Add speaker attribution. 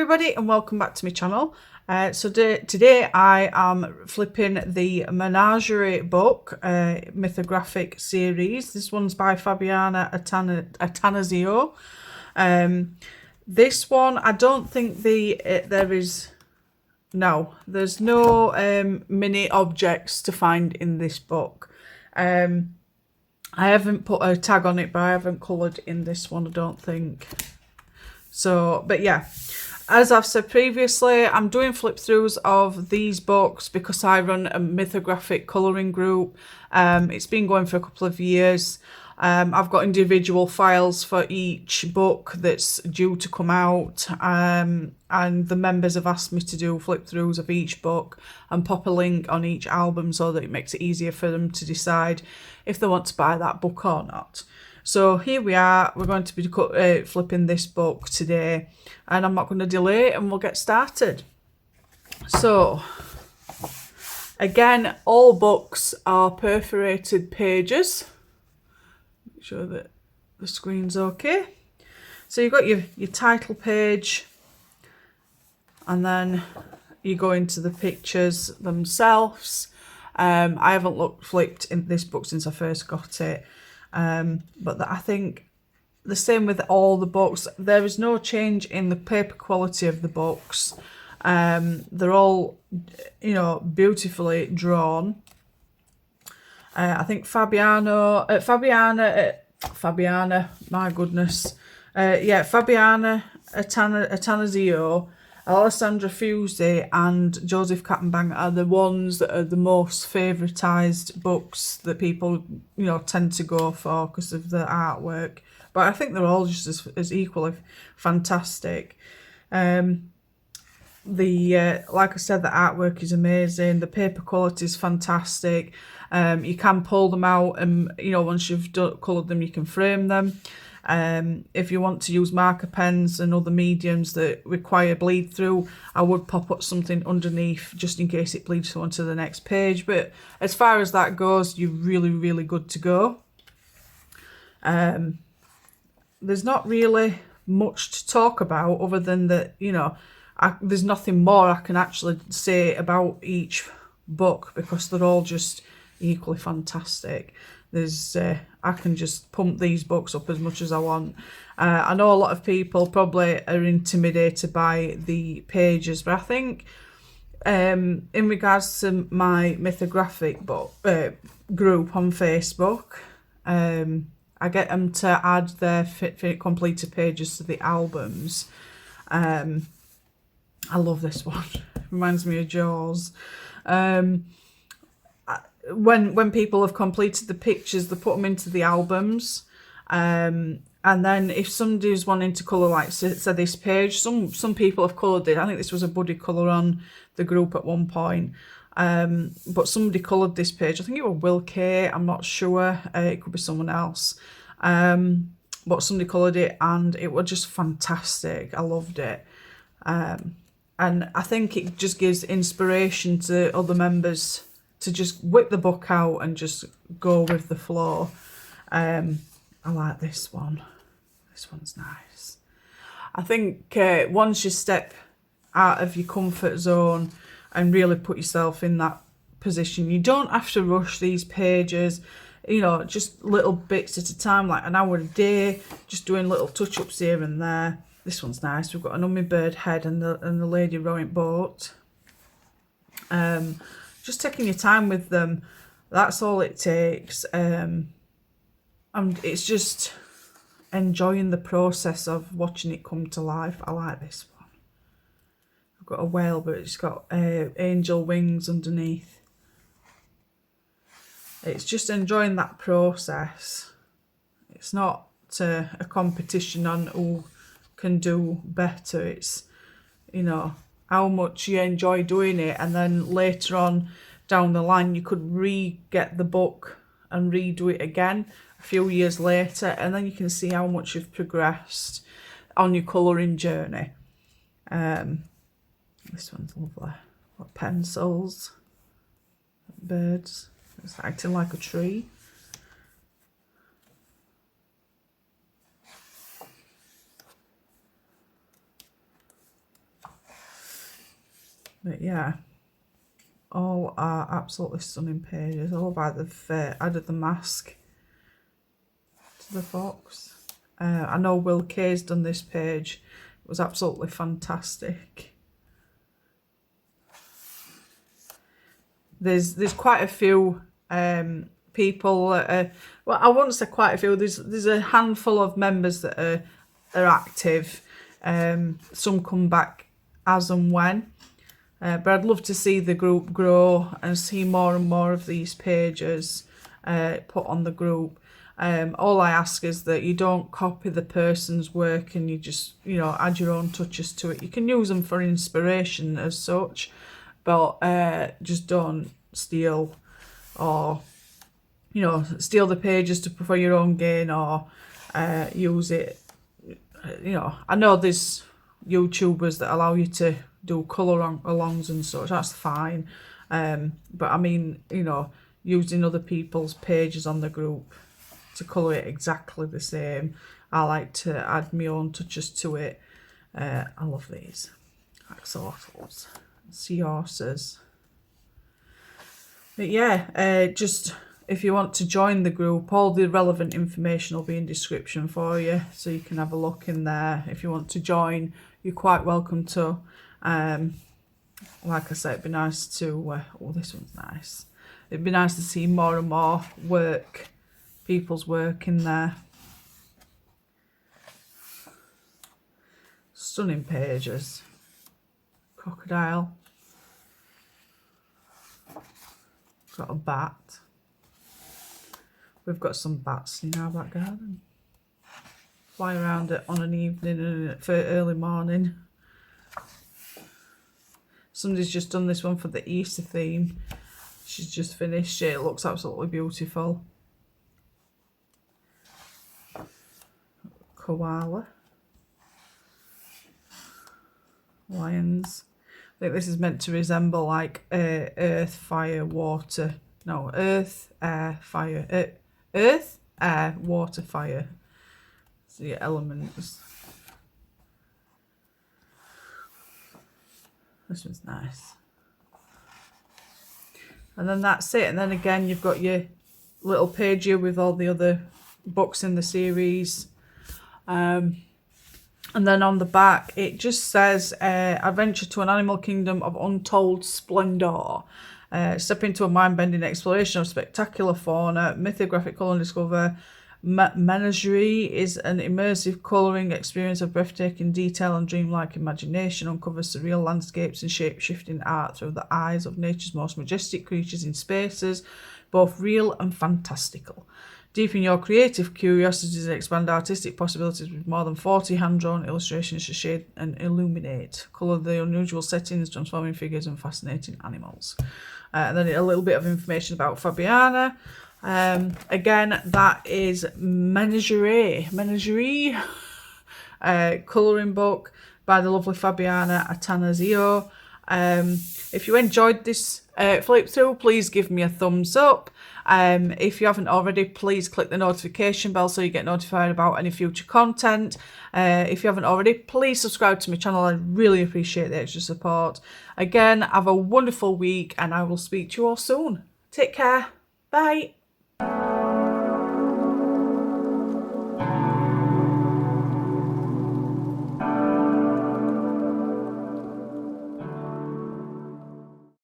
Speaker 1: everybody and welcome back to my channel. Today I am flipping the Menagerie book, Mythographic series. This one's by Fabiana Attanasio. This one, I don't think there's no mini objects to find in this book. I haven't put a tag on it, but I haven't coloured in this one, I don't think. So, but yeah, as I've said previously, I'm doing flip throughs of these books because I run a Mythographic colouring group. It's been going for a couple of years. I've got individual files for each book that's due to come out, and the members have asked me to do flip throughs of each book and pop a link on each album so that it makes it easier for them to decide if they want to buy that book or not. So here we are, we're going to be flipping this book today, and I'm not going to delay and we'll get started. So, again, all books are perforated pages. Make sure that the screen's okay. So you've got your title page, and then you go into the pictures themselves. I haven't flipped in this book since I first got it. But I think the same with all the books. There is no change in the paper quality of the books. They're all, beautifully drawn. I think Fabiana, my goodness. Fabiana Attanasio, Alessandra Fusi and Joseph Kattenbang are the ones that are the most favouritised books that people, tend to go for because of the artwork. But I think they're all just as equally fantastic. Like I said, the artwork is amazing. The paper quality is fantastic. You can pull them out and, once you've coloured them, you can frame them. If you want to use marker pens and other mediums that require bleed through, I would pop up something underneath just in case it bleeds through onto the next page. But as far as that goes, you're really, really good to go. There's not really much to talk about other than that, there's nothing more I can actually say about each book because they're all just equally fantastic. I can just pump these books up as much as I want. I know a lot of people probably are intimidated by the pages, but I think in regards to my Mythographic book group on Facebook, I get them to add their completed pages to the albums. I love this one. Reminds me of Jaws. When people have completed the pictures, they put them into the albums, and then if somebody's wanting to colour, like say this page, some people have coloured it. I think this was a buddy colour on the group at one point, but somebody coloured this page. I think it was Will K. I'm not sure. It could be someone else, but somebody coloured it, and it was just fantastic. I loved it, and I think it just gives inspiration to other members to just whip the book out and just go with the flow. I like this one. This one's nice. I think once you step out of your comfort zone and really put yourself in that position, you don't have to rush these pages, just little bits at a time, like an hour a day, just doing little touch-ups here and there. This one's nice. We've got an hummingbird head and the lady rowing boat. Just taking your time with them, that's all it takes. And it's just enjoying the process of watching it come to life. I like this one. I've got a whale, but it's got angel wings underneath. It's just enjoying that process. It's not a competition on who can do better. It's, how much you enjoy doing it, and then later on down the line you could get the book and redo it again a few years later, and then you can see how much you've progressed on your colouring journey. This one's lovely. Got pencils, birds, it's acting like a tree. But yeah, all are absolutely stunning pages. I love how they've added the mask to the fox. I know Will Kay's done this page. It was absolutely fantastic. There's quite a few people. Well, I won't say quite a few. There's a handful of members that are active. Some come back as and when. But I'd love to see the group grow and see more and more of these pages put on the group. All I ask is that you don't copy the person's work and you just, add your own touches to it. You can use them for inspiration as such, but just don't steal or, steal the pages for your own gain or use it. I know there's YouTubers that allow you to do colour alongs and such, that's fine. But I mean, using other people's pages on the group to colour it exactly the same. I like to add my own touches to it. I love these. Axolotls, seahorses. But yeah, just if you want to join the group, all the relevant information will be in description for you, so you can have a look in there. If you want to join, you're quite welcome to. Like I said, it'd be nice to, oh, this one's nice. It'd be nice to see more and more people's work in there. Stunning pages. Crocodile. Got a bat. We've got some bats in our back garden. Fly around it on an evening and for early morning. Somebody's just done this one for the Easter theme. She's just finished it. It looks absolutely beautiful. Koala. Lions. I think this is meant to resemble like earth, fire, water. No, earth, air, fire. Earth, air, water, fire. So your elements. This one's nice. And then that's it. And then again, you've got your little page here with all the other books in the series. And then on the back, it just says, adventure to an animal kingdom of untold splendour. Step into a mind-bending exploration of spectacular fauna. Mythographic colour and discover. Menagerie is an immersive colouring experience of breathtaking detail and dreamlike imagination. Uncovers surreal landscapes and shape-shifting art through the eyes of nature's most majestic creatures in spaces, both real and fantastical. Deepen your creative curiosities and expand artistic possibilities with more than 40 hand-drawn illustrations to shade and illuminate. Colour the unusual settings, transforming figures and fascinating animals. And then a little bit of information about Fabiana. Again, that is Menagerie, colouring book by the lovely Fabiana Attanasio. If you enjoyed this flip through, please give me a thumbs up. If you haven't already, please click the notification bell so you get notified about any future content. If you haven't already, please subscribe to my channel. I really appreciate the extra support. Again, have a wonderful week and I will speak to you all soon. Take care. Bye.